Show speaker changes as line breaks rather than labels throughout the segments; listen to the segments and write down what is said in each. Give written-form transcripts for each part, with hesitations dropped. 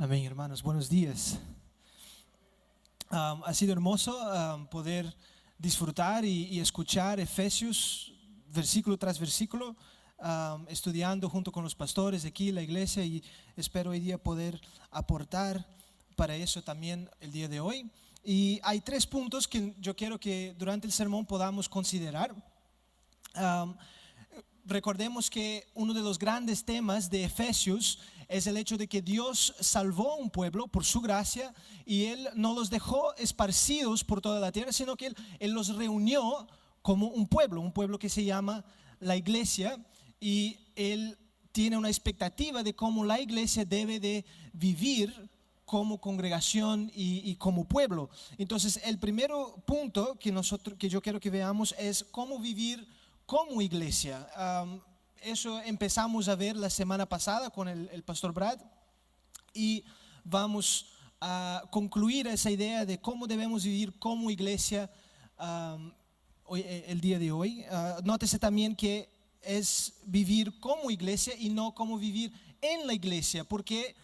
Amén, hermanos. Buenos días. Ha sido hermoso poder disfrutar y escuchar Efesios versículo tras versículo, estudiando junto con los pastores de aquí, la iglesia, y espero hoy día poder aportar para eso también el día de hoy. Y hay 3 puntos que yo quiero que durante el sermón podamos considerar. Recordemos que uno de los grandes temas de Efesios es el hecho de que Dios salvó a un pueblo por su gracia y Él no los dejó esparcidos por toda la tierra, sino que Él los reunió como un pueblo que se llama la iglesia, y Él tiene una expectativa de cómo la iglesia debe de vivir como congregación y como pueblo. Entonces el primer punto que yo quiero que veamos es cómo vivir como iglesia. Eso empezamos a ver la semana pasada con el pastor Brad, y vamos a concluir esa idea de cómo debemos vivir como iglesia el día de hoy. Nótese también que es vivir como iglesia y no como vivir en la iglesia, porque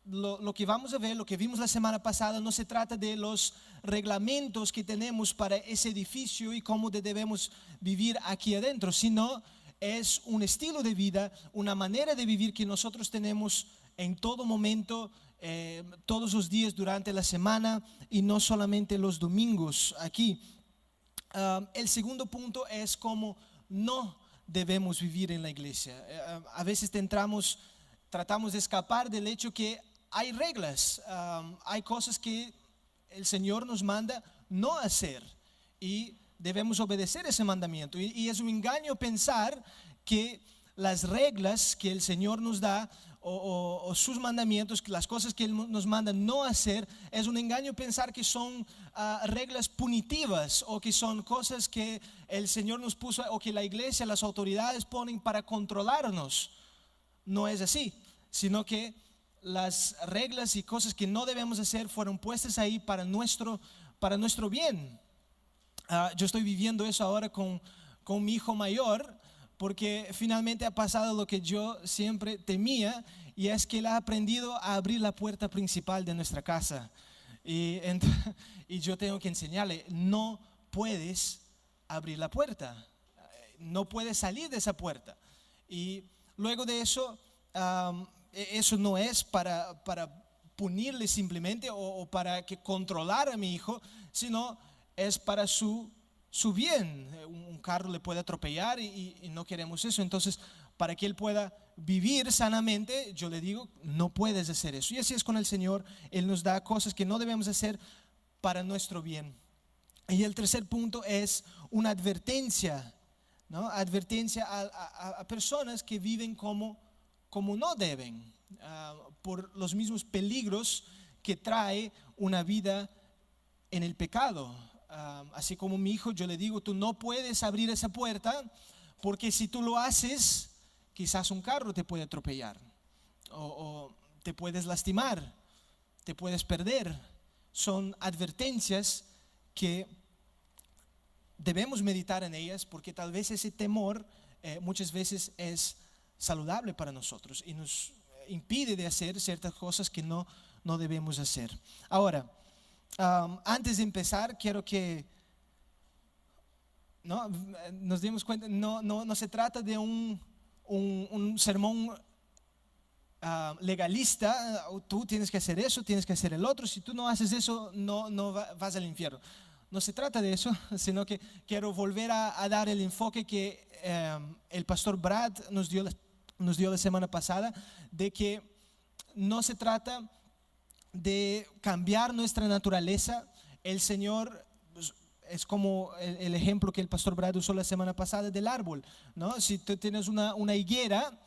lo que vamos a ver, lo que vimos la semana pasada, no se trata de los reglamentos que tenemos para ese edificio y cómo debemos vivir aquí adentro, sino es un estilo de vida, una manera de vivir que nosotros tenemos en todo momento, todos los días durante la semana, y no solamente los domingos aquí. El segundo punto es cómo no debemos vivir en la iglesia. A veces tratamos de escapar del hecho que hay reglas, hay cosas que el Señor nos manda no hacer y debemos obedecer ese mandamiento, y es un engaño pensar que las reglas que el Señor nos da o sus mandamientos, las cosas que Él nos manda no hacer, es un engaño pensar que son reglas punitivas o que son cosas que el Señor nos puso o que la iglesia, las autoridades ponen para controlarnos. No es así, sino que las reglas y cosas que no debemos hacer fueron puestas ahí para nuestro bien. Yo estoy viviendo eso ahora con mi hijo mayor, porque finalmente ha pasado lo que yo siempre temía, y es que él ha aprendido a abrir la puerta principal de nuestra casa, y yo tengo que enseñarle: no puedes abrir la puerta, no puedes salir de esa puerta. Y luego de eso, eso no es para punirle simplemente o para que controlar a mi hijo, sino es para su bien. Un carro le puede atropellar y no queremos eso. Entonces, para que él pueda vivir sanamente, yo le digo: no puedes hacer eso. Y así es con el Señor. Él nos da cosas que no debemos hacer para nuestro bien. Y el tercer punto es una advertencia, ¿no? Advertencia a personas que viven como no deben, por los mismos peligros que trae una vida en el pecado. Así como mi hijo, yo le digo: tú no puedes abrir esa puerta, porque si tú lo haces, quizás un carro te puede atropellar, o te puedes lastimar, te puedes perder. Son advertencias que debemos meditar en ellas, porque tal vez ese temor muchas veces es saludable para nosotros y nos impide de hacer ciertas cosas que no debemos hacer. Ahora, antes de empezar, quiero que nos demos cuenta, no se trata de un sermón legalista. Tú tienes que hacer eso, tienes que hacer el otro. Si tú no haces eso, no vas al infierno. No se trata de eso, sino que quiero volver a dar el enfoque que el pastor Brad nos dio la semana pasada, de que no se trata de cambiar nuestra naturaleza. El Señor es como el ejemplo que el pastor Brad usó la semana pasada del árbol, ¿no? Si tú tienes una higuera,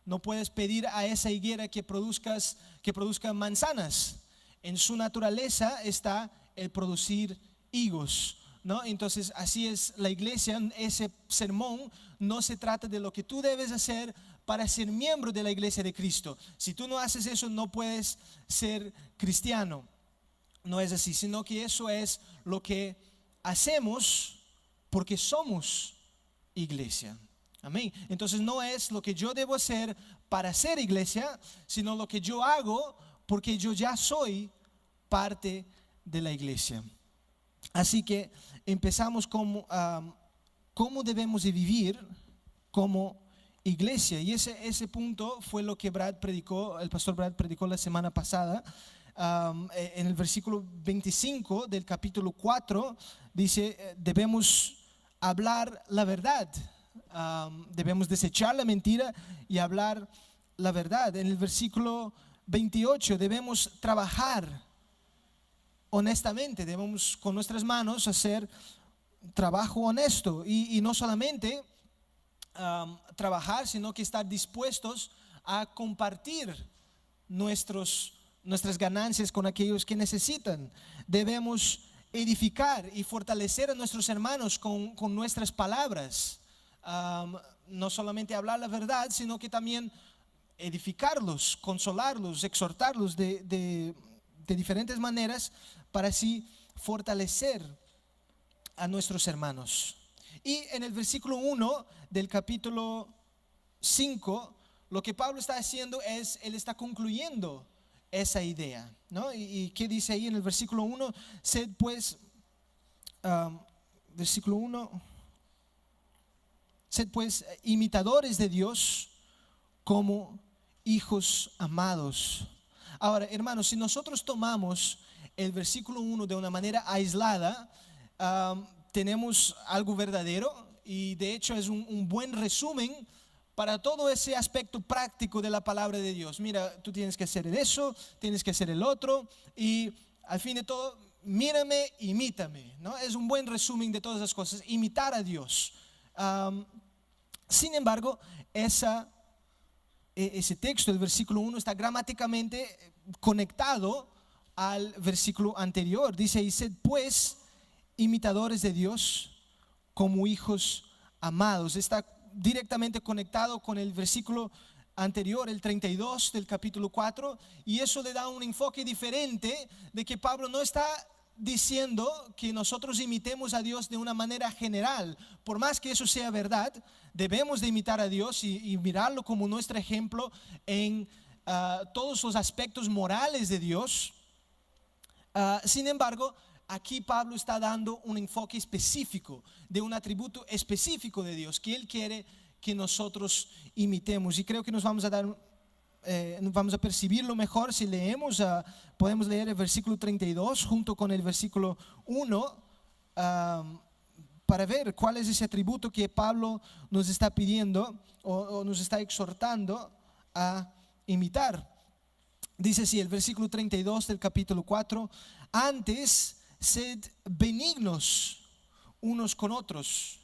no puedes pedir a esa higuera que produzca manzanas. En su naturaleza está el producir higos, ¿no? Entonces así es la iglesia. Ese sermón no se trata de lo que tú debes hacer para ser miembro de la iglesia de Cristo. Si tú no haces eso, no puedes ser cristiano. No es así, sino que eso es lo que hacemos porque somos iglesia. Amén. Entonces no es lo que yo debo hacer para ser iglesia, sino lo que yo hago porque yo ya soy parte de la iglesia. Así que empezamos con cómo debemos de vivir como iglesia. Y ese punto fue lo que el pastor Brad predicó la semana pasada. En el versículo 25 del capítulo 4 dice, debemos hablar la verdad. Debemos desechar la mentira y hablar la verdad. En el versículo 28 debemos trabajar honestamente, debemos con nuestras manos hacer trabajo honesto y no solamente trabajar, sino que estar dispuestos a compartir nuestras ganancias con aquellos que necesitan. Debemos edificar y fortalecer a nuestros hermanos con nuestras palabras. No solamente hablar la verdad, sino que también edificarlos, consolarlos, exhortarlos de diferentes maneras para así fortalecer a nuestros hermanos. Y en el versículo 1 del capítulo 5, lo que Pablo está haciendo es, él está concluyendo esa idea, ¿no? ¿Y qué dice ahí en el versículo 1? Sed pues, versículo 1, sed pues imitadores de Dios como hijos amados. Ahora, hermanos, si nosotros tomamos el versículo 1 de una manera aislada, tenemos algo verdadero y de hecho es un buen resumen para todo ese aspecto práctico de la palabra de Dios. Mira, tú tienes que hacer eso, tienes que hacer el otro y al fin de todo, mírame, imítame, ¿no? Es un buen resumen de todas las cosas, imitar a Dios. Sin embargo, ese texto, el versículo 1, está gramáticamente conectado al versículo anterior. Dice, y sed pues imitadores de Dios como hijos amados. Está directamente conectado con el versículo anterior, el 32 del capítulo 4, y eso le da un enfoque diferente de que Pablo no está diciendo que nosotros imitemos a Dios de una manera general. Por más que eso sea verdad, debemos de imitar a Dios y mirarlo como nuestro ejemplo en todos los aspectos morales de Dios. Sin embargo, aquí Pablo está dando un enfoque específico de un atributo específico de Dios que Él quiere que nosotros imitemos, y creo que nos vamos a percibirlo mejor si leemos. Podemos leer el versículo 32 junto con el versículo 1 para ver cuál es ese atributo que Pablo nos está pidiendo o nos está exhortando a imitar. Dice así el versículo 32 del capítulo 4: antes sed benignos unos con otros,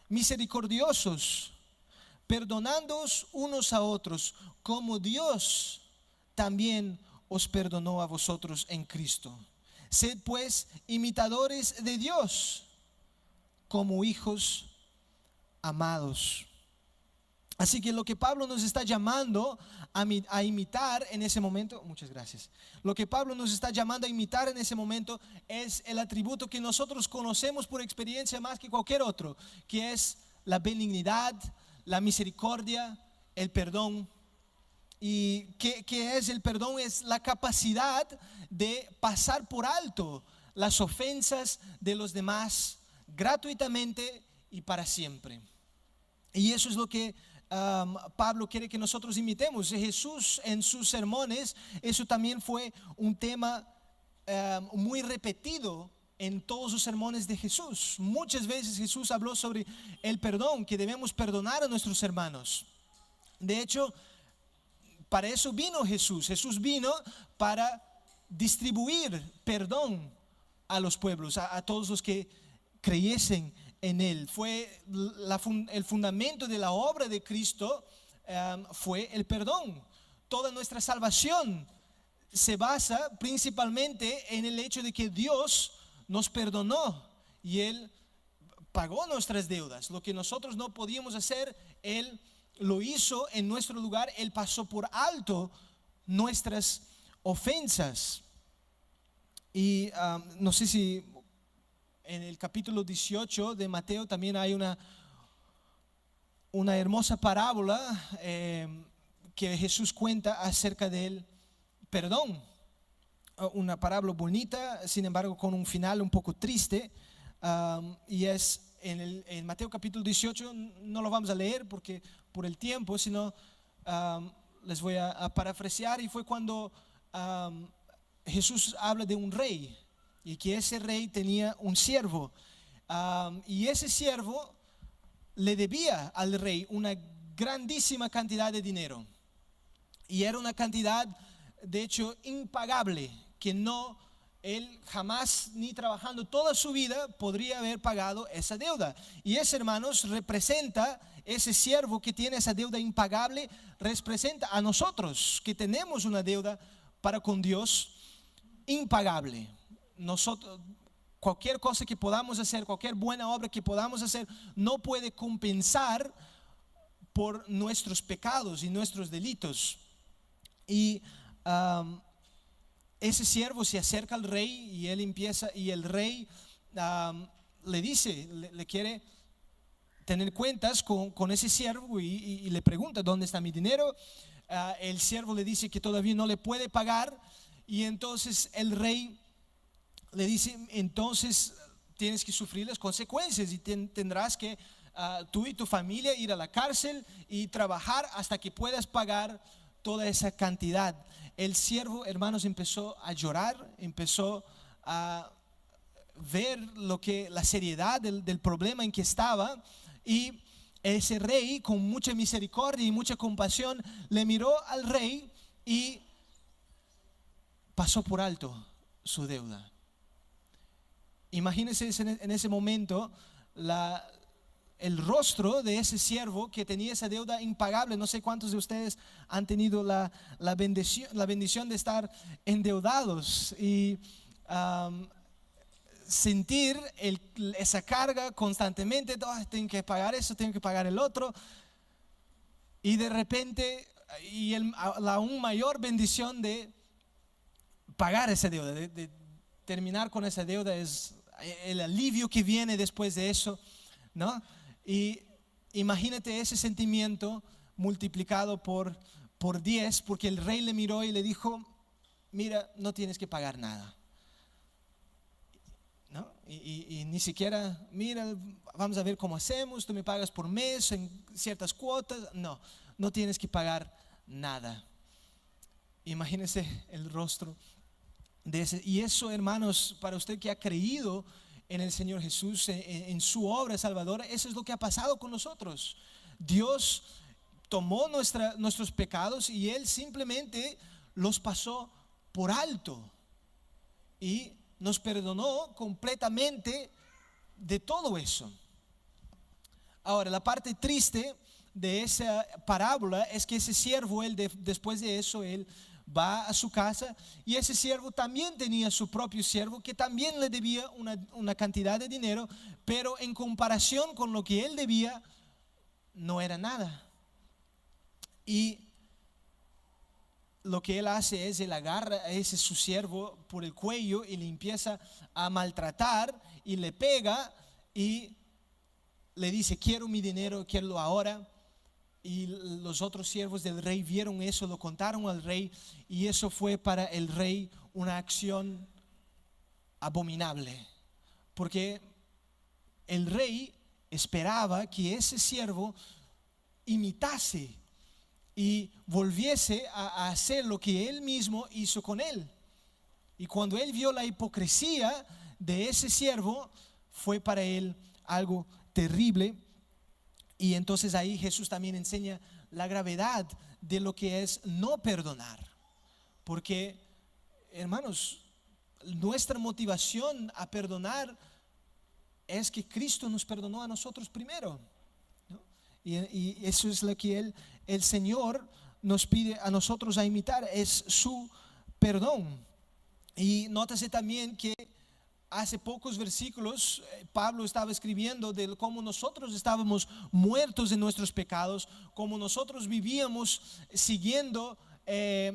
misericordiosos, perdonándoos unos a otros, como Dios también os perdonó a vosotros en Cristo. Sed pues imitadores de Dios como hijos amados. Así que lo que Pablo nos está llamando a imitar en ese momento, muchas gracias. Lo que Pablo nos está llamando a imitar en ese momento es el atributo que nosotros conocemos por experiencia más que cualquier otro, que es la benignidad, la misericordia, el perdón. ¿Y qué es el perdón? Es la capacidad de pasar por alto las ofensas de los demás gratuitamente y para siempre. Y eso es lo que Pablo quiere que nosotros imitemos. Jesús en sus sermones, eso también fue un tema muy repetido en todos los sermones de Jesús. Muchas veces Jesús habló sobre el perdón, que debemos perdonar a nuestros hermanos. De hecho, para eso vino Jesús. Jesús vino para distribuir perdón a los pueblos, a todos los que creyesen en Él. Fue el fundamento de la obra de Cristo, fue el perdón. Toda nuestra salvación se basa principalmente en el hecho de que Dios nos perdonó y Él pagó nuestras deudas. Lo que nosotros no podíamos hacer, Él lo hizo en nuestro lugar. Él pasó por alto nuestras ofensas. Y no sé si en el capítulo 18 de Mateo también hay una hermosa parábola que Jesús cuenta acerca del perdón. una parábola bonita, sin embargo con un final un poco triste, y es en Mateo capítulo 18. No lo vamos a leer porque por el tiempo, sino les voy a parafrasear. Y fue cuando Jesús habla de un rey, y que ese rey tenía un siervo, y ese siervo le debía al rey una grandísima cantidad de dinero, y era una cantidad de hecho impagable, que no, él jamás, ni trabajando toda su vida, podría haber pagado esa deuda. Y ese, hermanos, representa, ese siervo que tiene esa deuda impagable, representa a nosotros que tenemos una deuda para con Dios impagable. Nosotros, cualquier cosa que podamos hacer, cualquier buena obra que podamos hacer, no puede compensar por nuestros pecados y nuestros delitos. Y ese siervo se acerca al rey, y él empieza, y el rey le dice, le quiere tener cuentas con ese siervo, y le pregunta: ¿dónde está mi dinero? El siervo le dice que todavía no le puede pagar, y entonces el rey le dice: entonces tienes que sufrir las consecuencias, y tendrás que tú y tu familia ir a la cárcel y trabajar hasta que puedas pagar toda esa cantidad. El siervo, hermanos, empezó a llorar, empezó a ver la seriedad del problema en que estaba, y ese rey, con mucha misericordia y mucha compasión, le miró al rey y pasó por alto su deuda. Imagínense en ese momento el rostro de ese siervo que tenía esa deuda impagable. No sé cuántos de ustedes han tenido la bendición de estar endeudados y sentir esa carga constantemente. Oh, tengo que pagar eso, tengo que pagar el otro. Y de repente, la aún mayor bendición de pagar esa deuda, de terminar con esa deuda, es el alivio que viene después de eso, ¿no? Y imagínate ese sentimiento multiplicado por 10, porque el rey le miró y le dijo: mira, no tienes que pagar nada, ¿no? Y ni siquiera: mira, vamos a ver cómo hacemos, tú me pagas por mes en ciertas cuotas. No tienes que pagar nada. Imagínese el rostro de ese. Y eso, hermanos, para usted que ha creído en el Señor Jesús, en su obra salvadora, eso es lo que ha pasado con nosotros. Dios tomó nuestros pecados, y Él simplemente los pasó por alto y nos perdonó completamente de todo eso. Ahora, la parte triste de esa parábola es que ese siervo, después de eso, él va a su casa, y ese siervo también tenía su propio siervo que también le debía una cantidad de dinero, pero en comparación con lo que él debía, no era nada. Y lo que él hace es, él agarra a ese su siervo por el cuello y le empieza a maltratar, y le pega y le dice: quiero mi dinero, quiero ahora. Y los otros siervos del rey vieron eso, lo contaron al rey, y eso fue para el rey una acción abominable, porque el rey esperaba que ese siervo imitase y volviese a hacer lo que él mismo hizo con él. Y cuando él vio la hipocresía de ese siervo, fue para él algo terrible. Y entonces ahí Jesús también enseña la gravedad de lo que es no perdonar. Porque, hermanos, nuestra motivación a perdonar es que Cristo nos perdonó a nosotros primero, ¿no? Y eso es lo que el Señor nos pide a nosotros a imitar, es su perdón. Y nótese también que hace pocos versículos Pablo estaba escribiendo de cómo nosotros estábamos muertos en nuestros pecados, cómo nosotros vivíamos siguiendo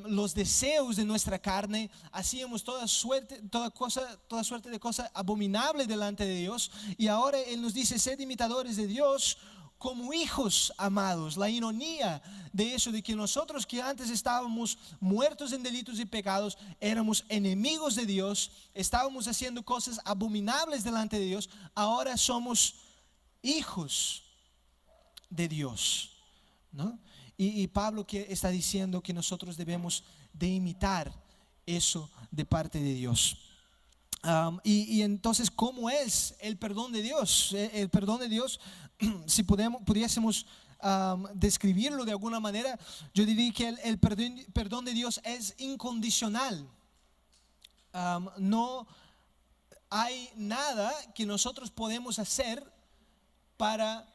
los deseos de nuestra carne, hacíamos toda suerte de cosas abominables delante de Dios. Y ahora Él nos dice: sed imitadores de Dios como hijos amados. La ironía de eso, de que nosotros que antes estábamos muertos en delitos y pecados, éramos enemigos de Dios, estábamos haciendo cosas abominables delante de Dios, ahora somos hijos de Dios, ¿no? Y Pablo que está diciendo que nosotros debemos de imitar eso de parte de Dios. Y entonces, ¿cómo es el perdón de Dios? El perdón de Dios, si pudiésemos describirlo de alguna manera, yo diría que el perdón de Dios es incondicional. No hay nada que nosotros podemos hacer para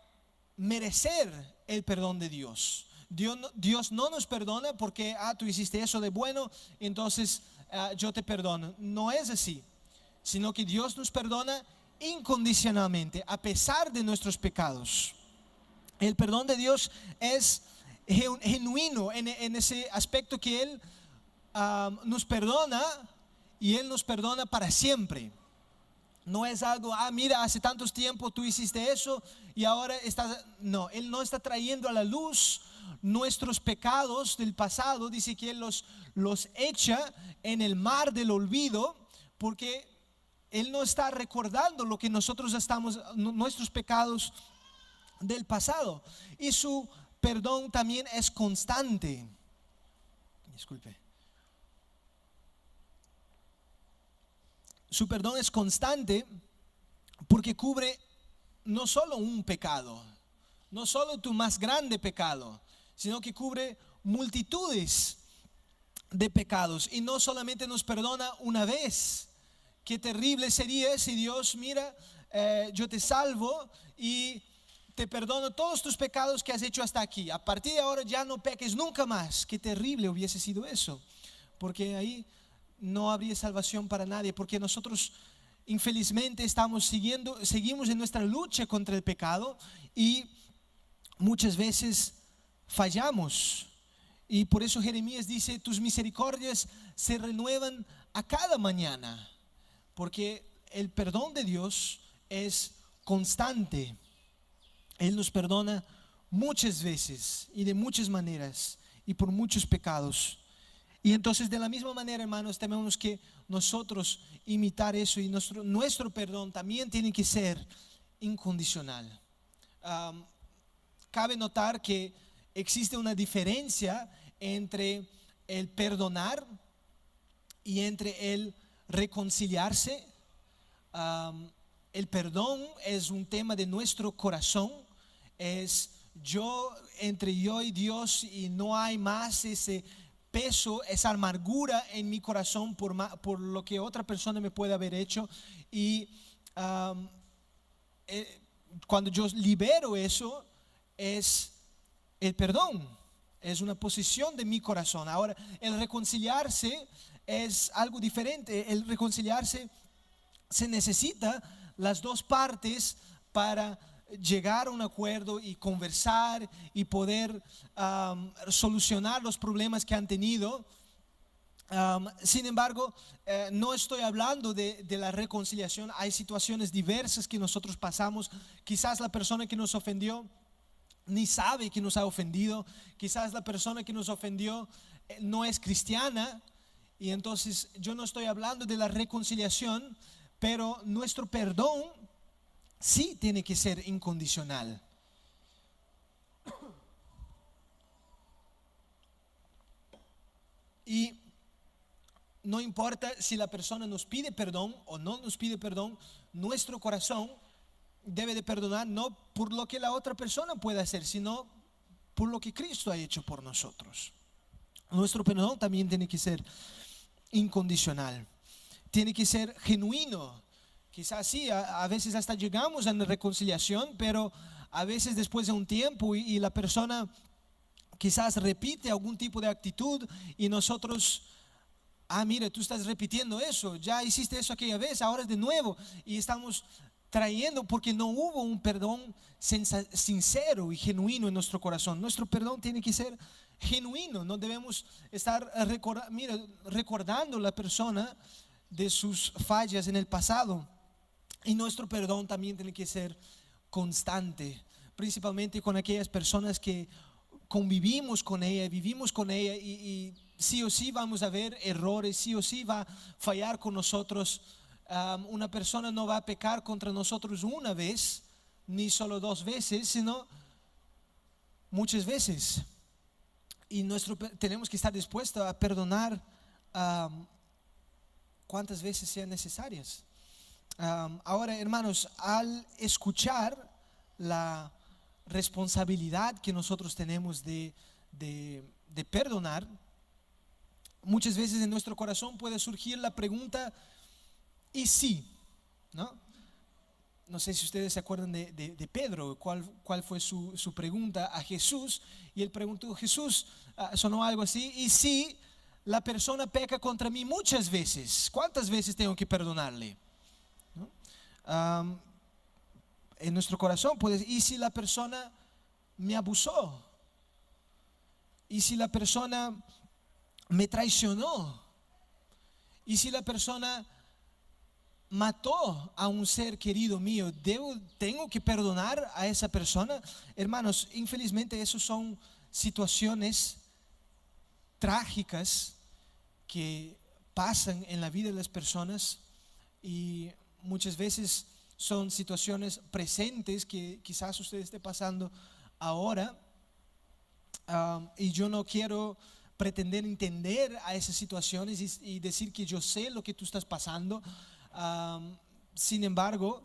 merecer el perdón de Dios. Dios no nos perdona porque tú hiciste eso de bueno, entonces yo te perdono. No es así, sino que Dios nos perdona incondicionalmente a pesar de nuestros pecados. El perdón de Dios es genuino en ese aspecto que Él nos perdona, y Él nos perdona para siempre. No es algo, mira, hace tantos tiempos tú hiciste eso y ahora estás... No, Él no está trayendo a la luz nuestros pecados del pasado. Dice que Él los echa en el mar del olvido, porque Él no está recordando lo que nosotros estamos, nuestros pecados del pasado. Y su perdón también es constante. Disculpe. Su perdón es constante porque cubre no solo un pecado, no solo tu más grande pecado, sino que cubre multitudes de pecados. Y no solamente nos perdona una vez. Qué terrible sería si Dios, mira, yo te salvo y te perdono todos tus pecados que has hecho hasta aquí. A partir de ahora ya no peques nunca más. Qué terrible hubiese sido eso, porque ahí no habría salvación para nadie, porque nosotros infelizmente seguimos en nuestra lucha contra el pecado y muchas veces fallamos. Y por eso Jeremías dice: tus misericordias se renuevan a cada mañana, porque el perdón de Dios es constante. Él nos perdona muchas veces y de muchas maneras y por muchos pecados. Y entonces, de la misma manera, hermanos, tenemos que nosotros imitar eso, y nuestro perdón también tiene que ser incondicional. Cabe notar que existe una diferencia entre el perdonar y entre el reconciliarse. El perdón es un tema de nuestro corazón, es entre yo y Dios, y no hay más ese peso, esa amargura en mi corazón por lo que otra persona me puede haber hecho. Y cuando yo libero eso, es el perdón, es una posición de mi corazón. Ahora, el reconciliarse es algo diferente. El reconciliarse, se necesita las dos partes para llegar a un acuerdo y conversar y poder solucionar los problemas que han tenido. Sin embargo, no estoy hablando de la reconciliación. Hay situaciones diversas que nosotros pasamos. Quizás la persona que nos ofendió ni sabe que nos ha ofendido. Quizás la persona que nos ofendió no es cristiana, y entonces yo no estoy hablando de la reconciliación, pero nuestro perdón sí tiene que ser incondicional. Y no importa si la persona nos pide perdón o no nos pide perdón, nuestro corazón debe de perdonar, no por lo que la otra persona pueda hacer, sino por lo que Cristo ha hecho por nosotros. Nuestro perdón también tiene que ser incondicional, tiene que ser genuino. Quizás sí, a veces hasta llegamos a la reconciliación, pero a veces después de un tiempo y la persona quizás repite algún tipo de actitud, y nosotros, mira, tú estás repitiendo eso, ya hiciste eso aquella vez, ahora es de nuevo, y estamos trayendo, porque no hubo un perdón sincero y genuino en nuestro corazón. Nuestro perdón tiene que ser genuino. No debemos estar recordando a la persona de sus fallas en el pasado. Y nuestro perdón también tiene que ser constante, principalmente con aquellas personas que convivimos con ella, vivimos con ella y sí o sí vamos a ver errores, sí o sí va a fallar con nosotros. Una persona no va a pecar contra nosotros una vez, ni solo 2 veces, sino muchas veces. Y tenemos que estar dispuestos a perdonar cuantas veces sean necesarias. Ahora, hermanos, al escuchar la responsabilidad que nosotros tenemos de perdonar, muchas veces en nuestro corazón puede surgir la pregunta, ¿y si? No sé si ustedes se acuerdan de Pedro, cuál fue su pregunta a Jesús, y él preguntó, Jesús, sonó algo así, ¿y si la persona peca contra mí muchas veces? ¿Cuántas veces tengo que perdonarle? En nuestro corazón puede, ¿y si la persona me abusó? ¿Y si la persona me traicionó? ¿Y si la persona mató a un ser querido mío? ¿Tengo que perdonar a esa persona? Hermanos, infelizmente esas son situaciones trágicas que pasan en la vida de las personas y muchas veces son situaciones presentes que quizás usted esté pasando ahora, y yo no quiero pretender entender a esas situaciones y decir que yo sé lo que tú estás pasando. Sin embargo,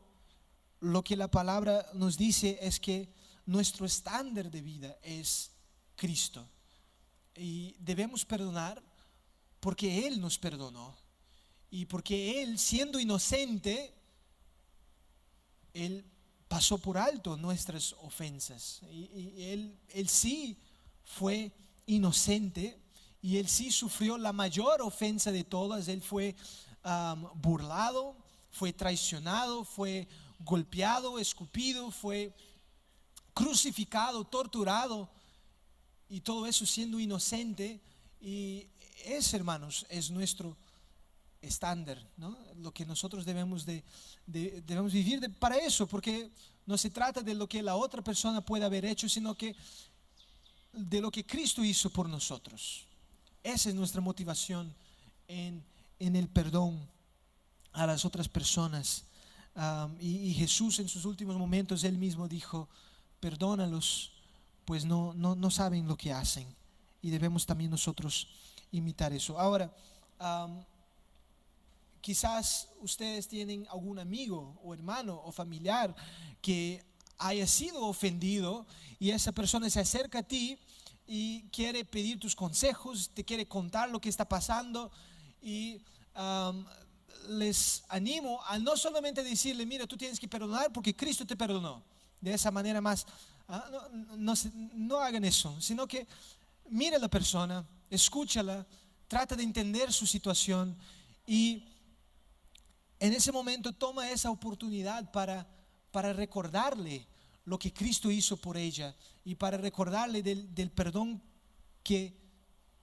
lo que la palabra nos dice es que nuestro estándar de vida es Cristo y debemos perdonar porque Él nos perdonó y porque Él, siendo inocente, Él pasó por alto nuestras ofensas y él sí fue inocente y Él sí sufrió la mayor ofensa de todas. Él fue burlado, fue traicionado, fue golpeado, escupido, fue crucificado, torturado, y todo eso siendo inocente. Y ese, hermanos, es nuestro estándar, ¿no? Lo que nosotros debemos vivir para eso, porque no se trata de lo que la otra persona puede haber hecho, sino que de lo que Cristo hizo por nosotros. Esa es nuestra motivación en el perdón a las otras personas. Y Jesús en sus últimos momentos, Él mismo dijo, perdónalos, pues no saben lo que hacen. Y debemos también nosotros imitar eso. Ahora, quizás ustedes tienen algún amigo o hermano o familiar que haya sido ofendido y esa persona se acerca a ti y quiere pedir tus consejos, te quiere contar lo que está pasando, y les animo a no solamente decirle, mira, tú tienes que perdonar porque Cristo te perdonó. De esa manera más, no hagan eso, sino que mire a la persona, escúchala, trata de entender su situación y en ese momento toma esa oportunidad para recordarle lo que Cristo hizo por ella y para recordarle del perdón que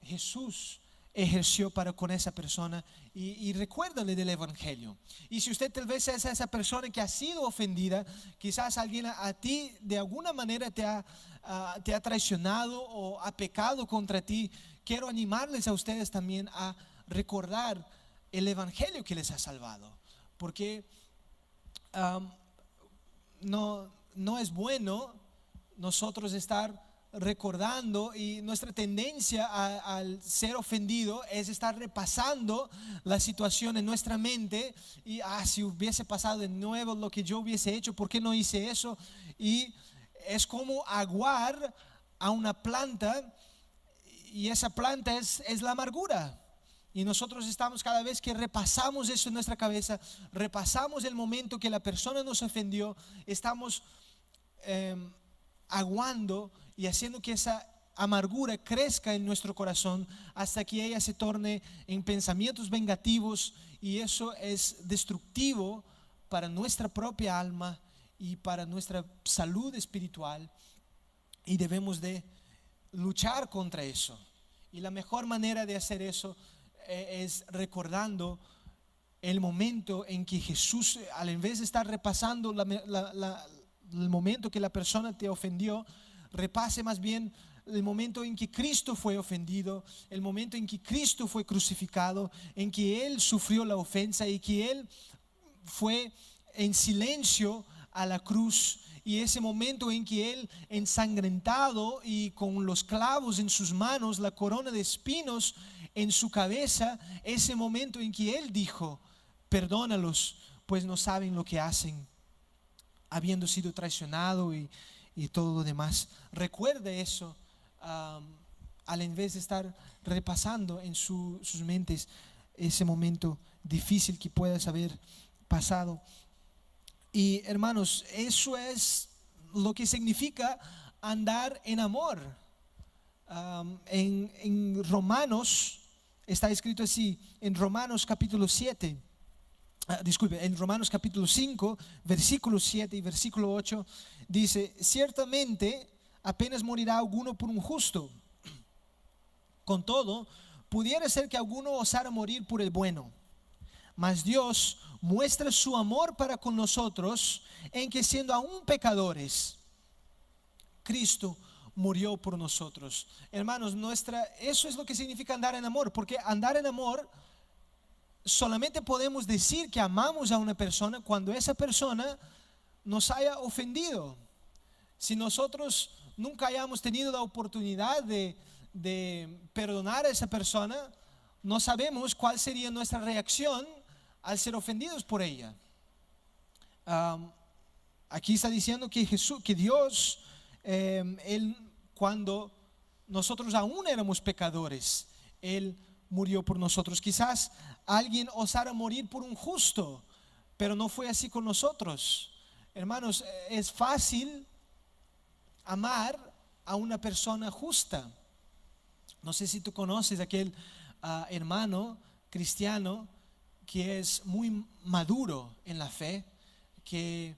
Jesús ejerció para con esa persona, y recuérdale del Evangelio. Y si usted tal vez es esa persona que ha sido ofendida, quizás alguien a ti de alguna manera te ha traicionado o ha pecado contra ti, quiero animarles a ustedes también a recordar el Evangelio que les ha salvado, porque no es bueno nosotros estar recordando, y nuestra tendencia al ser ofendido es estar repasando la situación en nuestra mente y si hubiese pasado de nuevo lo que yo hubiese hecho, ¿por qué no hice eso? Y es como aguar a una planta, y esa planta es la amargura. Y nosotros estamos, cada vez que repasamos eso en nuestra cabeza, repasamos el momento que la persona nos ofendió, estamos aguando y haciendo que esa amargura crezca en nuestro corazón hasta que ella se torne en pensamientos vengativos, y eso es destructivo para nuestra propia alma y para nuestra salud espiritual, y debemos de luchar contra eso. Y la mejor manera de hacer eso es recordando el momento en que Jesús, al en vez de estar repasando el momento que la persona te ofendió, repase más bien el momento en que Cristo fue ofendido, el momento en que Cristo fue crucificado, en que Él sufrió la ofensa y que Él fue en silencio a la cruz, y ese momento en que Él, ensangrentado y con los clavos en sus manos, la corona de espinos en su cabeza, ese momento en que Él dijo: perdónalos, pues no saben lo que hacen, habiendo sido traicionado y todo lo demás. Recuerde eso, al en vez de estar repasando en sus mentes ese momento difícil que puedas haber pasado. Y hermanos, eso es lo que significa andar en amor. En Romanos está escrito así, en Romanos capítulo 7, en Romanos capítulo 5, versículo 7 y versículo 8, dice: ciertamente apenas morirá alguno por un justo. Con todo, pudiera ser que alguno osara morir por el bueno. Mas Dios muestra su amor para con nosotros en que, siendo aún pecadores, Cristo murió por nosotros. Hermanos, eso es lo que significa andar en amor, porque andar en amor solamente podemos decir que amamos a una persona cuando esa persona nos haya ofendido. Si nosotros nunca hayamos tenido la oportunidad de perdonar a esa persona, no sabemos cuál sería nuestra reacción al ser ofendidos por ella. Aquí está diciendo que Dios, Él, cuando nosotros aún éramos pecadores, Él murió por nosotros. Quizás alguien osara morir por un justo, pero no fue así con nosotros. Hermanos, es fácil amar a una persona justa. No sé si tú conoces aquel hermano cristiano que es muy maduro en la fe, que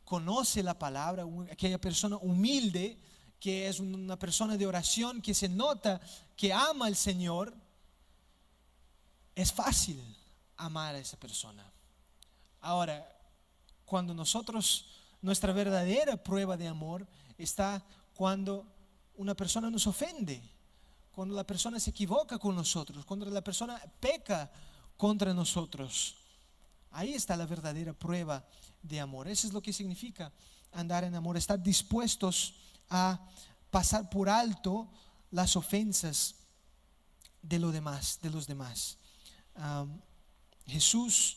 conoce la palabra, aquella persona humilde, que es una persona de oración, que se nota que ama al Señor. Es fácil amar a esa persona. Ahora, cuando nuestra verdadera prueba de amor está cuando una persona nos ofende, cuando la persona se equivoca con nosotros, cuando la persona peca contra nosotros. Ahí está la verdadera prueba de amor. Eso es lo que significa andar en amor, estar dispuestos a pasar por alto las ofensas de los demás. Jesús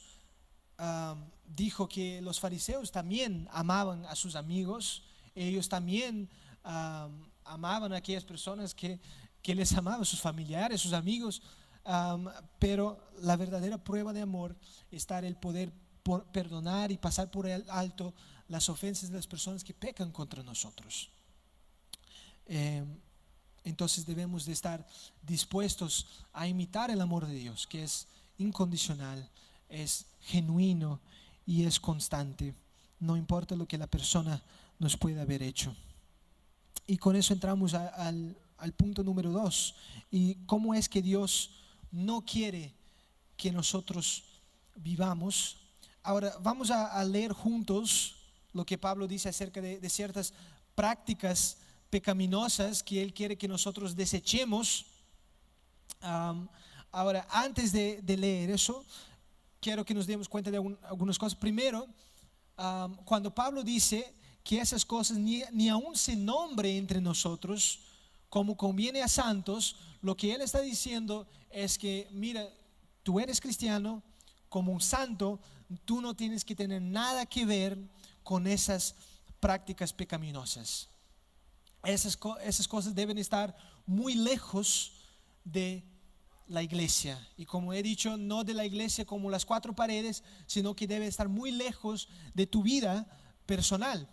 dijo que los fariseos también amaban a sus amigos, ellos también amaban a aquellas personas que les amaban, sus familiares, sus amigos, pero la verdadera prueba de amor está en el poder perdonar y pasar por alto las ofensas de las personas que pecan contra nosotros. Entonces debemos de estar dispuestos a imitar el amor de Dios, que es incondicional, es genuino y es constante, no importa lo que la persona nos pueda haber hecho. Y con eso entramos al punto número 2, y cómo es que Dios no quiere que nosotros vivamos. Ahora vamos a leer juntos lo que Pablo dice acerca de ciertas prácticas pecaminosas que Él quiere que nosotros desechemos. Ahora, antes de leer eso, quiero que nos demos cuenta de algunas cosas. Primero, cuando Pablo dice que esas cosas ni aún se nombre entre nosotros como conviene a santos, lo que Él está diciendo es que, mira, tú eres cristiano, como un santo, tú no tienes que tener nada que ver con esas prácticas pecaminosas. Esas cosas deben estar muy lejos de la iglesia, y como he dicho, no de la iglesia como las cuatro paredes, sino que debe estar muy lejos de tu vida personal,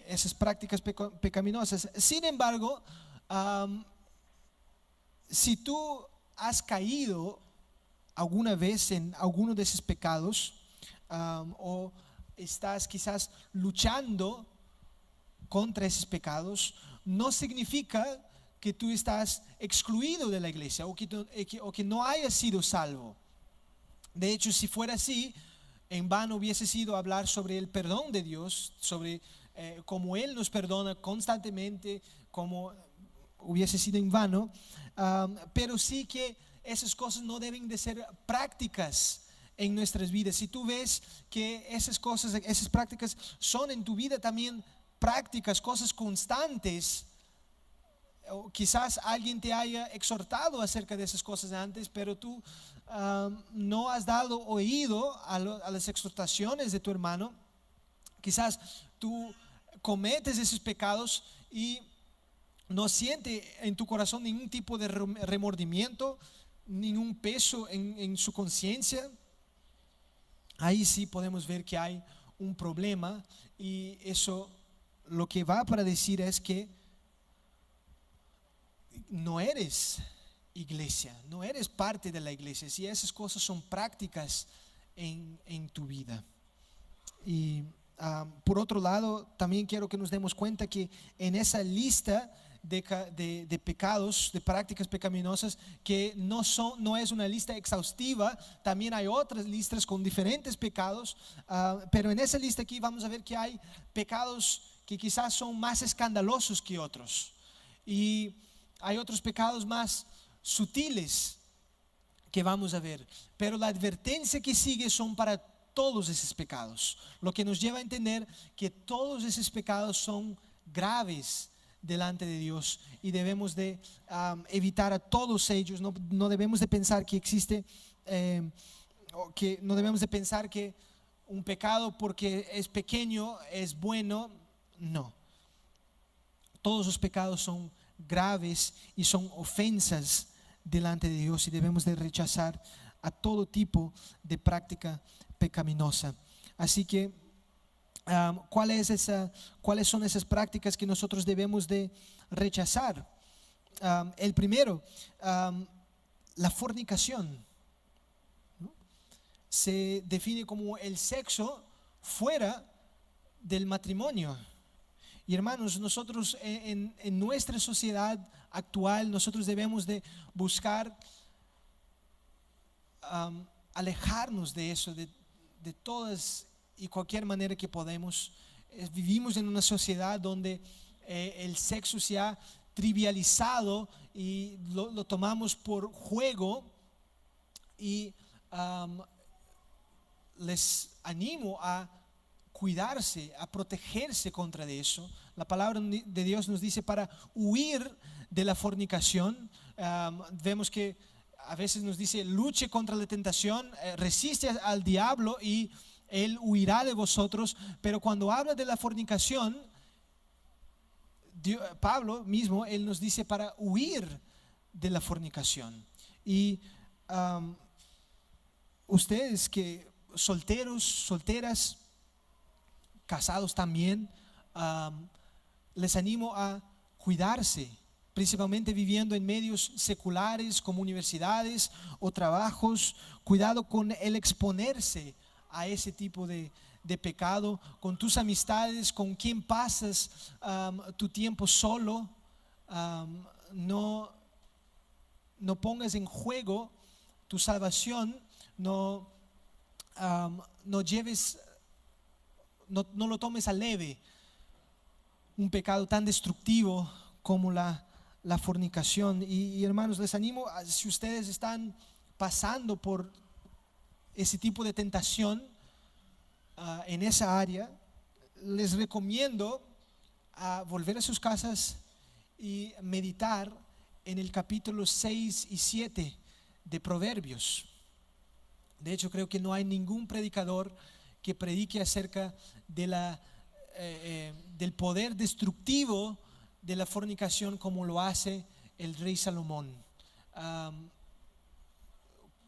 esas prácticas pecaminosas. Sin embargo, si tú has caído alguna vez en alguno de esos pecados, o estás quizás luchando contra esos pecados, no significa que tú estás excluido de la iglesia o que no hayas sido salvo. De hecho, si fuera así, En vano hubiese sido hablar sobre el perdón de Dios, sobre cómo Él nos perdona constantemente, como hubiese sido en vano. Pero sí que esas cosas no deben de ser prácticas en nuestras vidas. Si tú ves que esas cosas, esas prácticas son en tu vida también prácticas, cosas constantes, o quizás alguien te haya exhortado acerca de esas cosas antes, pero tú no has dado oído a las exhortaciones de tu hermano. Quizás tú cometes esos pecados y no siente en tu corazón ningún tipo de remordimiento, ningún peso en su conciencia. Ahí sí podemos ver que hay un problema, y eso lo que va para decir es que no eres iglesia, no eres parte de la iglesia si esas cosas son prácticas en tu vida. Y por otro lado, también quiero que nos demos cuenta que en esa lista de pecados, de prácticas pecaminosas, que no es una lista exhaustiva, también hay otras listas con diferentes pecados, pero en esa lista aquí vamos a ver que hay pecados que quizás son más escandalosos que otros, y hay otros pecados más sutiles que vamos a ver, pero la advertencia que sigue son para todos esos pecados, lo que nos lleva a entender que todos esos pecados son graves delante de Dios, y debemos de evitar a todos ellos. No debemos de pensar que existe, no debemos de pensar que un pecado porque es pequeño es bueno. No, todos los pecados son graves y son ofensas delante de Dios, y debemos de rechazar a todo tipo de práctica pecaminosa. Así que ¿cuáles son esas prácticas que nosotros debemos de rechazar? El primero, la fornicación, ¿no? Se define como el sexo fuera del matrimonio. Y hermanos, nosotros en nuestra sociedad actual, nosotros debemos de buscar alejarnos de eso, de todas y cualquier manera que podemos. Vivimos en una sociedad donde el sexo se ha trivializado y lo tomamos por juego, y les animo a cuidarse, a protegerse contra de eso. La palabra de Dios nos dice para huir de la fornicación. Vemos que a veces nos dice luche contra la tentación, resiste al diablo y Él huirá de vosotros. Pero cuando habla de la fornicación, Pablo mismo, Él nos dice para huir de la fornicación. Y ustedes que solteros, solteras, casados también, les animo a cuidarse, principalmente viviendo en medios seculares como universidades o trabajos. Cuidado con el exponerse a ese tipo de pecado, con tus amistades, con quien pasas tu tiempo solo. No pongas en juego tu salvación, no lo tomes a leve un pecado tan destructivo como la fornicación. Y hermanos, les animo, si ustedes están pasando por ese tipo de tentación en esa área, les recomiendo volver a sus casas y meditar en el capítulo 6 y 7 de Proverbios. De hecho, creo que no hay ningún predicador que predique acerca de del poder destructivo de la fornicación como lo hace el rey Salomón.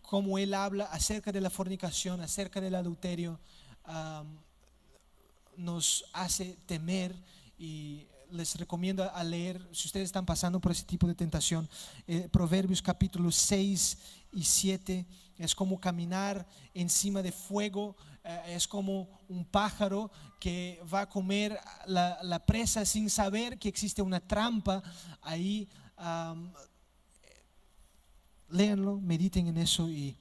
Como él habla acerca de la fornicación, acerca del adulterio, nos hace temer. Y les recomiendo a leer, si ustedes están pasando por ese tipo de tentación, Proverbios capítulo 6 y 7. Es como caminar encima de fuego, es como un pájaro que va a comer la presa sin saber que existe una trampa ahí. Léanlo, mediten en eso y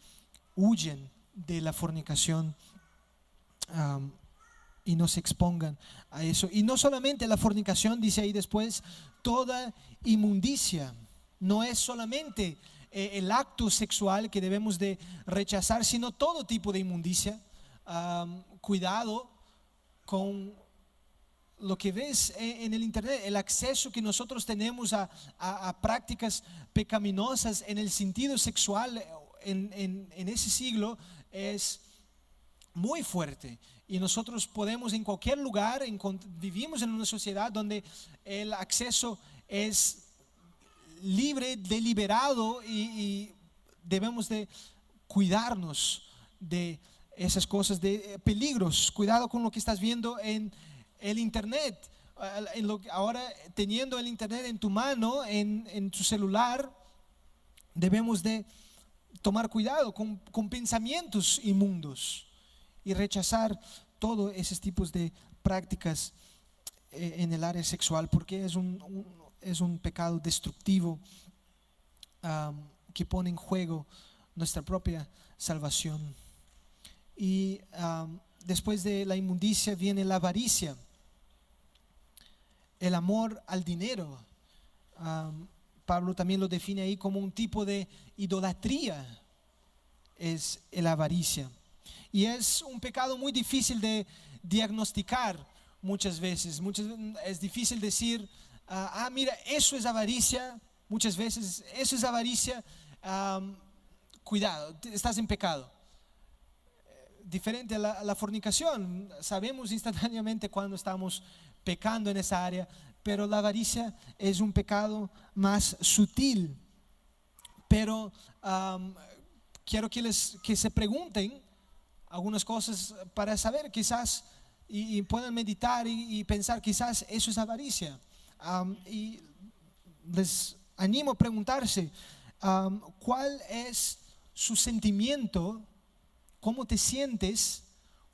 huyen de la fornicación. um, y no se expongan a eso. Y no solamente la fornicación, dice ahí después, toda inmundicia. No es solamente el acto sexual que debemos de rechazar, sino todo tipo de inmundicia. Cuidado con lo que ves en el internet, el acceso que nosotros tenemos a prácticas pecaminosas en el sentido sexual en ese siglo es muy fuerte. Y nosotros podemos en cualquier lugar, vivimos en una sociedad donde el acceso es libre, deliberado, y debemos de cuidarnos de esas cosas, de peligros. Cuidado con lo que estás viendo en el internet. Ahora, teniendo el internet en tu mano, en tu celular, debemos de tomar cuidado con pensamientos inmundos y rechazar todos esos tipos de prácticas en el área sexual, porque es un pecado destructivo que pone en juego nuestra propia salvación. Y después de la inmundicia viene la avaricia, el amor al dinero. Pablo también lo define ahí como un tipo de idolatría, es la avaricia. Y es un pecado muy difícil de diagnosticar muchas veces. Es difícil decir, mira, eso es avaricia. Muchas veces, eso es avaricia. Cuidado, estás en pecado. Diferente a la fornicación, sabemos instantáneamente cuando estamos pecando en esa área, pero la avaricia es un pecado más sutil. Pero quiero que se pregunten algunas cosas para saber, quizás, y puedan meditar y pensar, quizás eso es avaricia. Y les animo a preguntarse, ¿cuál es su sentimiento? ¿Cómo te sientes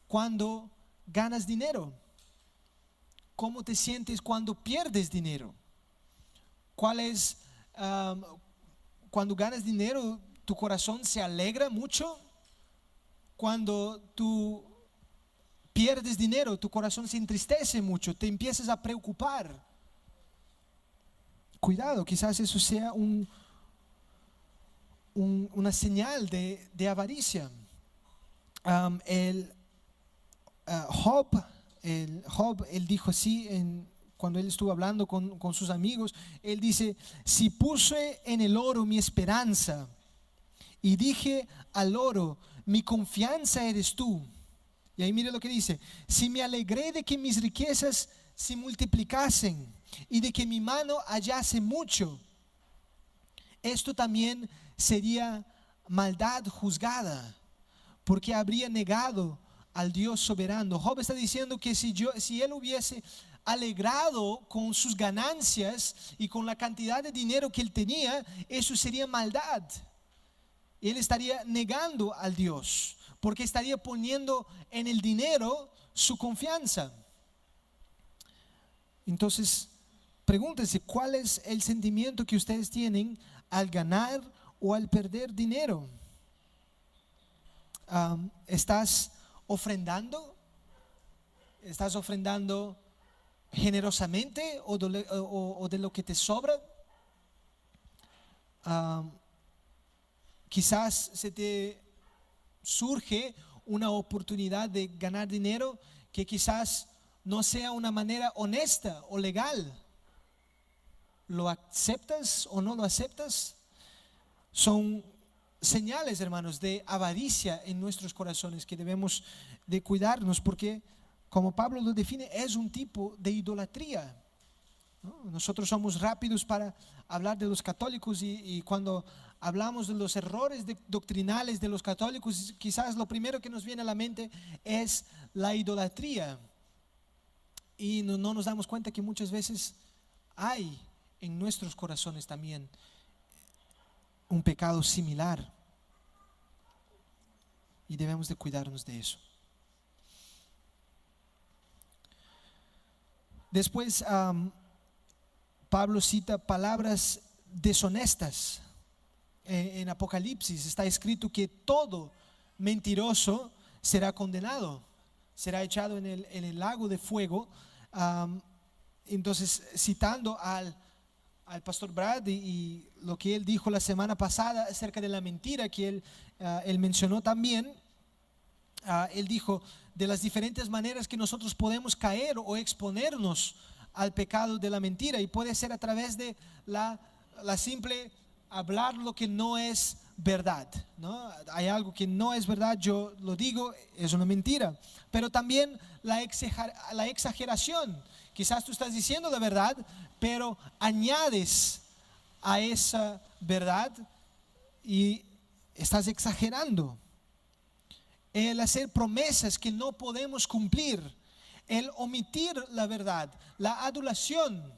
cuando ganas dinero? ¿Cómo te sientes cuando pierdes dinero? ¿Cuál es, cuando ganas dinero, tu corazón se alegra mucho? Cuando tú pierdes dinero, tu corazón se entristece mucho, te empiezas a preocupar. Cuidado, quizás eso sea una señal de avaricia. Job, él dijo así cuando él estuvo hablando con sus amigos. Él dice: si puse en el oro mi esperanza y dije al oro, mi confianza eres tú. Y ahí mire lo que dice: si me alegré de que mis riquezas se multiplicasen y de que mi mano hallase mucho, esto también sería maldad juzgada, porque habría negado al Dios soberano. Job está diciendo que si él hubiese alegrado con sus ganancias y con la cantidad de dinero que él tenía, eso sería maldad. Él estaría negando al Dios, porque estaría poniendo en el dinero su confianza. Entonces, pregúntense, ¿cuál es el sentimiento que ustedes tienen al ganar o al perder dinero? ¿Estás ofrendando? ¿Estás ofrendando generosamente o de lo que te sobra? Quizás se te surge una oportunidad de ganar dinero que quizás no sea una manera honesta o legal. ¿Lo aceptas o no lo aceptas? Son señales, hermanos, de avaricia en nuestros corazones que debemos de cuidarnos, porque, como Pablo lo define, es un tipo de idolatría, ¿no? Nosotros somos rápidos para hablar de los católicos y cuando hablamos de los errores doctrinales de los católicos, quizás lo primero que nos viene a la mente es la idolatría, y no nos damos cuenta que muchas veces hay en nuestros corazones también un pecado similar, y debemos de cuidarnos de eso. Después Pablo cita palabras deshonestas. En Apocalipsis está escrito que todo mentiroso será condenado. será echado en el lago de fuego. Entonces, citando al pastor Brad y lo que él dijo la semana pasada acerca de la mentira que él mencionó también, él dijo de las diferentes maneras que nosotros podemos caer o exponernos al pecado de la mentira, y puede ser a través de la simple hablar lo que no es verdad, ¿no? Hay algo que no es verdad, yo lo digo, es una mentira. Pero también la exageración. Quizás tú estás diciendo la verdad, pero añades a esa verdad y estás exagerando. El hacer promesas que no podemos cumplir, el omitir la verdad, la adulación,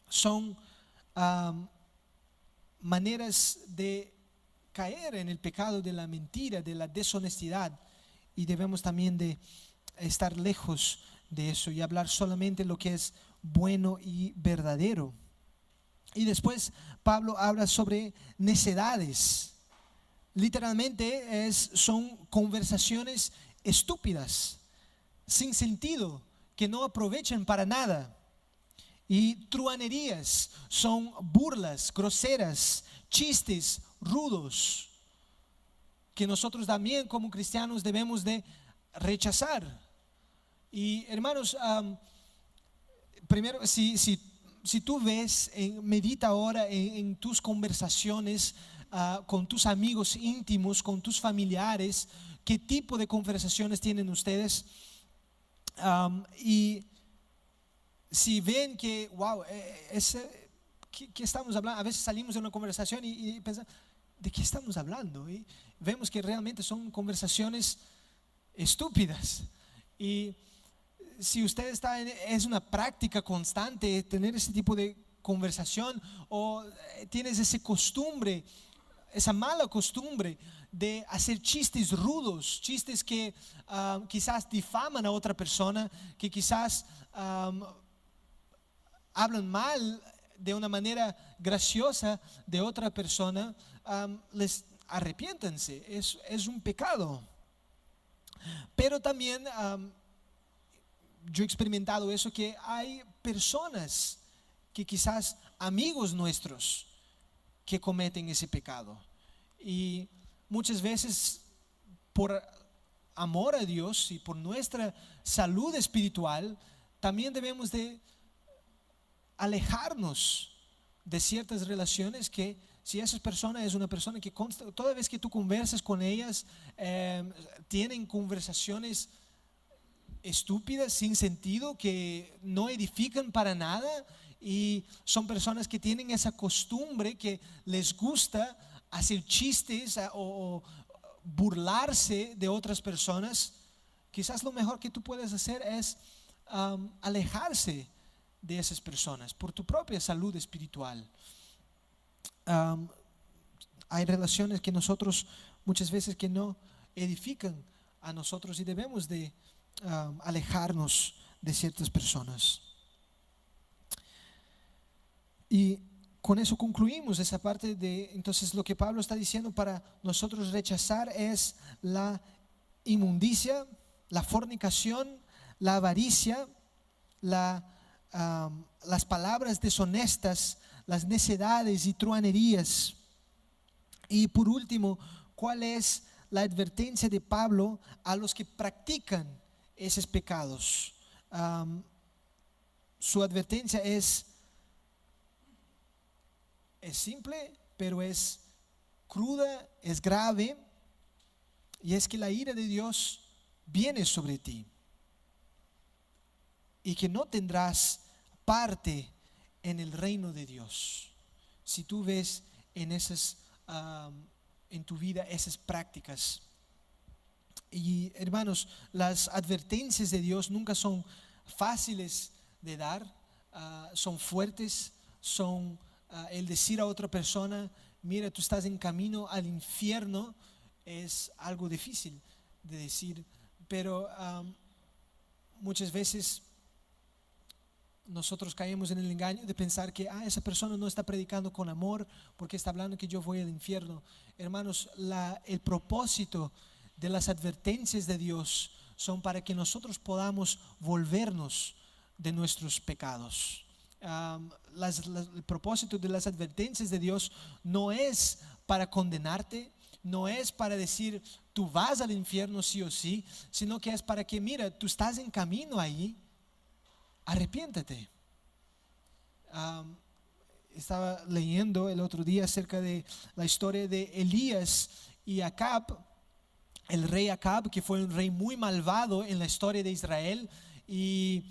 son maneras de caer en el pecado de la mentira, de la deshonestidad, y debemos también de estar lejos de eso y hablar solamente lo que es bueno y verdadero. Y después Pablo habla sobre necedades. Literalmente son conversaciones estúpidas, sin sentido, que no aprovechan para nada. Y truanerías son burlas groseras, chistes rudos, que nosotros también como cristianos debemos de rechazar. Y hermanos, primero, si tú ves, medita ahora en tus conversaciones con tus amigos íntimos, con tus familiares, qué tipo de conversaciones tienen ustedes. Y si ven que, wow, ¿qué estamos hablando? A veces salimos de una conversación y pensamos, ¿de qué estamos hablando? Y vemos que realmente son conversaciones estúpidas. Y si usted es una práctica constante tener ese tipo de conversación, o tienes esa mala costumbre de hacer chistes rudos, chistes que quizás difaman a otra persona, que quizás hablan mal de una manera graciosa de otra persona, les arrepiéntanse, es un pecado. Pero también yo he experimentado eso, que hay personas que quizás amigos nuestros que cometen ese pecado, y muchas veces por amor a Dios y por nuestra salud espiritual también debemos de alejarnos de ciertas relaciones que, si esa persona es una persona que toda vez que tú conversas con ellas, tienen conversaciones estúpidas, sin sentido, que no edifican para nada, y son personas que tienen esa costumbre que les gusta hacer chistes o burlarse de otras personas, quizás lo mejor que tú puedes hacer es alejarse de esas personas por tu propia salud espiritual. Hay relaciones que nosotros muchas veces que no edifican a nosotros, y debemos de alejarnos de ciertas personas. Y con eso concluimos esa parte de, entonces, lo que Pablo está diciendo para nosotros rechazar es la inmundicia, la fornicación, la avaricia, las palabras deshonestas, las necedades y truanerías. Y por último, ¿cuál es la advertencia de Pablo a los que practican esos pecados? Su advertencia es simple, pero es cruda, es grave, y es que la ira de Dios viene sobre ti y que no tendrás parte en el reino de Dios si tú ves en tu vida esas prácticas. Y hermanos, las advertencias de Dios nunca son fáciles de dar, son fuertes, son el decir a otra persona, mira, tú estás en camino al infierno, es algo difícil de decir, pero muchas veces nosotros caemos en el engaño de pensar que esa persona no está predicando con amor porque está hablando que yo voy al infierno. Hermanos, el propósito de las advertencias de Dios son para que nosotros podamos volvernos de nuestros pecados. El propósito de las advertencias de Dios no es para condenarte, no es para decir tú vas al infierno sí o sí, sino que es para que, mira, tú estás en camino ahí, arrepiéntate. Estaba leyendo el otro día acerca de la historia de Elías y Acab, el rey Acab, que fue un rey muy malvado en la historia de Israel, y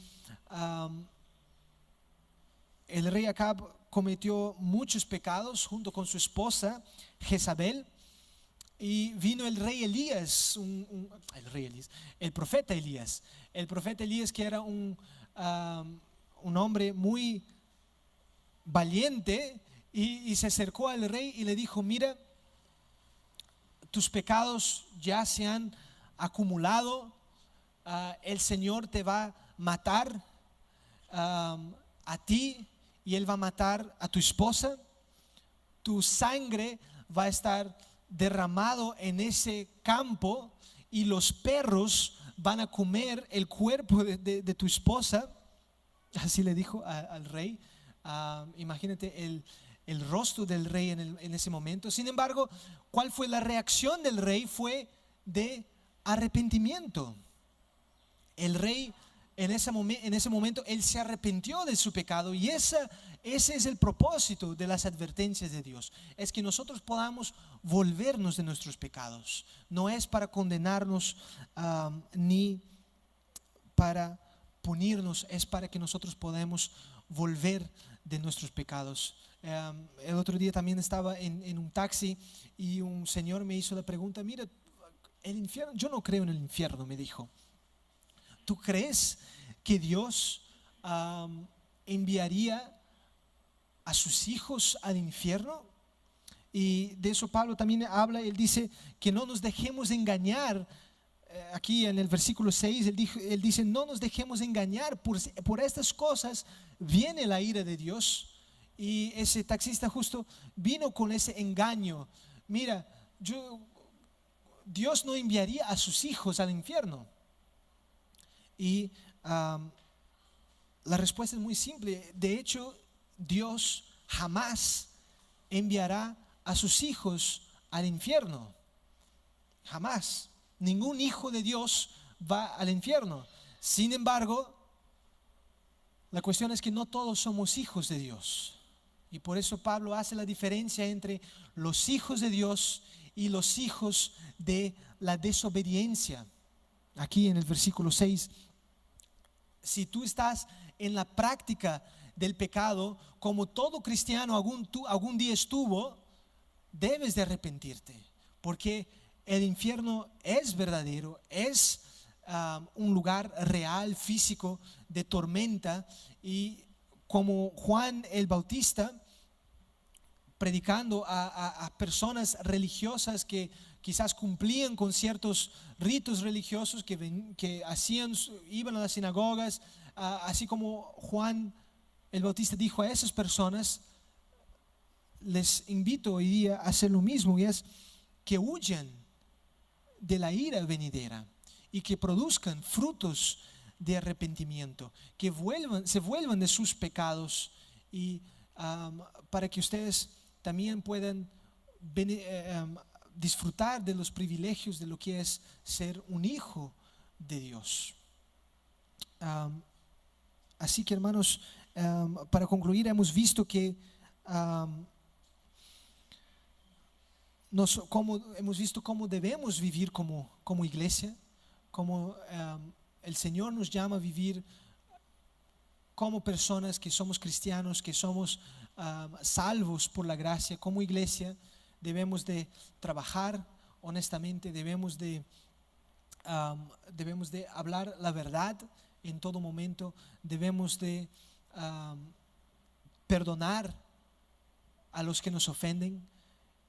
el rey Acab cometió muchos pecados junto con su esposa Jezabel. Y vino el rey Elías, el profeta Elías. El profeta Elías, que era un hombre muy valiente, y se acercó al rey y le dijo: mira, tus pecados ya se han acumulado, el Señor te va a matar a ti, y Él va a matar a tu esposa. Tu sangre va a estar derramado en ese campo, y los perros van a comer el cuerpo de tu esposa. Así le dijo al rey. Imagínate el rostro del rey en ese momento. Sin embargo, ¿cuál fue la reacción del rey? Fue de arrepentimiento. El rey en ese momento él se arrepintió de su pecado, y ese es el propósito de las advertencias de Dios, es que nosotros podamos volvernos de nuestros pecados. No es para condenarnos ni para punirnos, es para que nosotros podamos volver de nuestros pecados. El otro día también estaba en un taxi, y un señor me hizo la pregunta: mira, el infierno, yo no creo en el infierno, me dijo. ¿Tú crees que Dios enviaría a sus hijos al infierno? Y de eso Pablo también habla. Él dice que no nos dejemos engañar. Aquí en el versículo 6 él dice: no nos dejemos engañar, por estas cosas viene la ira de Dios. Y ese taxista justo vino con ese engaño: mira, Dios no enviaría a sus hijos al infierno. Y la respuesta es muy simple. De hecho, Dios jamás enviará a sus hijos al infierno. Jamás. Ningún hijo de Dios va al infierno. Sin embargo, la cuestión es que no todos somos hijos de Dios. Y por eso Pablo hace la diferencia entre los hijos de Dios y los hijos de la desobediencia. Aquí en el versículo 6, si tú estás en la práctica del pecado, como todo cristiano algún día estuvo, debes de arrepentirte, porque el infierno es verdadero, es un lugar real, físico, de tormenta. Y como Juan el Bautista, predicando a personas religiosas que quizás cumplían con ciertos ritos religiosos, que iban a las sinagogas, así como Juan el Bautista dijo a esas personas, les invito hoy día a hacer lo mismo, y es que huyan de la ira venidera y que produzcan frutos de arrepentimiento, que se vuelvan de sus pecados, y para que ustedes también puedan disfrutar de los privilegios de lo que es ser un hijo de Dios. Así que, hermanos, para concluir, hemos visto que hemos visto cómo debemos vivir como iglesia, cómo el Señor nos llama a vivir como personas que somos cristianos, que somos salvos por la gracia. Como iglesia debemos de trabajar honestamente, debemos de hablar la verdad en todo momento, debemos de perdonar a los que nos ofenden,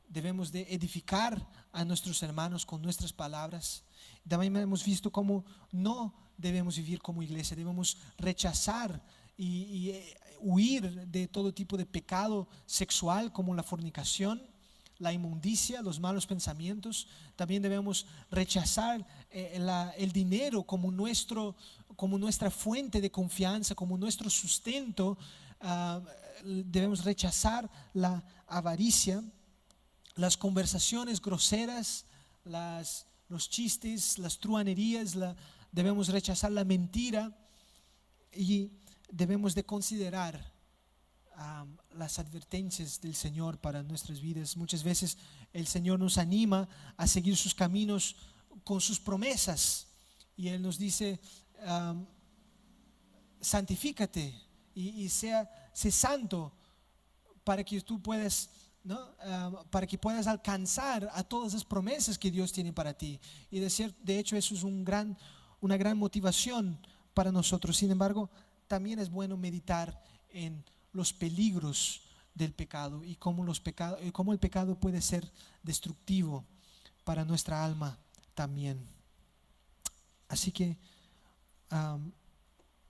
debemos de edificar a nuestros hermanos con nuestras palabras. También hemos visto cómo no debemos vivir como iglesia, debemos rechazar y huir de todo tipo de pecado sexual, como la fornicación, la inmundicia, los malos pensamientos. También debemos rechazar el dinero como nuestra fuente de confianza, como nuestro sustento. Debemos rechazar la avaricia, las conversaciones groseras, los chistes, las truhanerías. Debemos rechazar la mentira y debemos de considerar las advertencias del Señor para nuestras vidas. Muchas veces el Señor nos anima a seguir sus caminos con sus promesas, y Él nos dice: santifícate y sé santo, para que tú puedas, ¿no? Para que puedas alcanzar a todas las promesas que Dios tiene para ti. Y de hecho eso es una gran motivación para nosotros. Sin embargo, también es bueno meditar en los peligros del pecado y cómo el pecado puede ser destructivo para nuestra alma también. Así que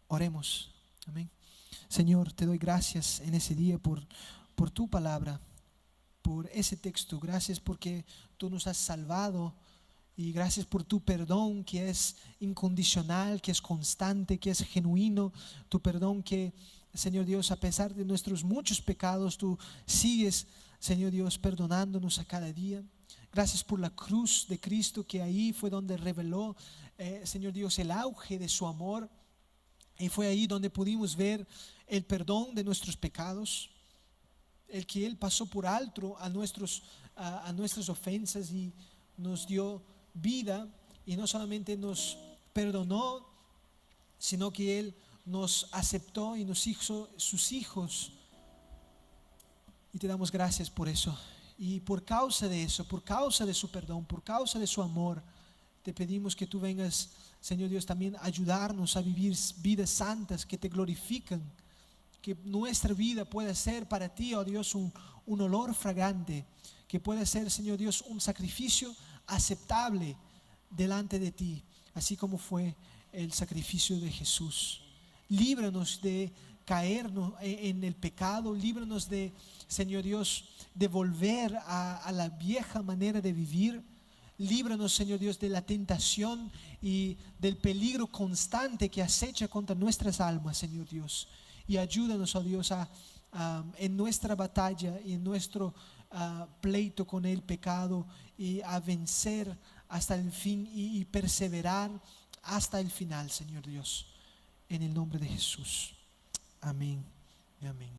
oremos. Amén. Señor, te doy gracias en ese día por tu palabra, por ese texto. Gracias porque tú nos has salvado, y gracias por tu perdón, que es incondicional, que es constante, que es genuino. Tu perdón que, Señor Dios, a pesar de nuestros muchos pecados, tú sigues, Señor Dios, perdonándonos a cada día. Gracias por la cruz de Cristo, que ahí fue donde reveló, Señor Dios, el auge de su amor. Y fue ahí donde pudimos ver el perdón de nuestros pecados, el que Él pasó por alto a nuestras ofensas y nos dio vida. Y no solamente nos perdonó, sino que Él nos aceptó y nos hizo sus hijos. Y te damos gracias por eso. Y por causa de eso, por causa de su perdón, por causa de su amor, te pedimos que tú vengas, Señor Dios, también a ayudarnos a vivir vidas santas que te glorifican. Que nuestra vida pueda ser para ti, oh Dios, un olor fragante. Que pueda ser, Señor Dios, un sacrificio aceptable delante de ti, así como fue el sacrificio de Jesús. Líbranos de caer en el pecado. Líbranos de, Señor Dios, de volver a la vieja manera de vivir. Líbranos, Señor Dios, de la tentación y del peligro constante que acecha contra nuestras almas, Señor Dios. Y ayúdanos, oh Dios, en nuestra batalla y en nuestro pleito con el pecado, y a vencer hasta el fin y perseverar hasta el final, Señor Dios. En el nombre de Jesús. Amén y amén.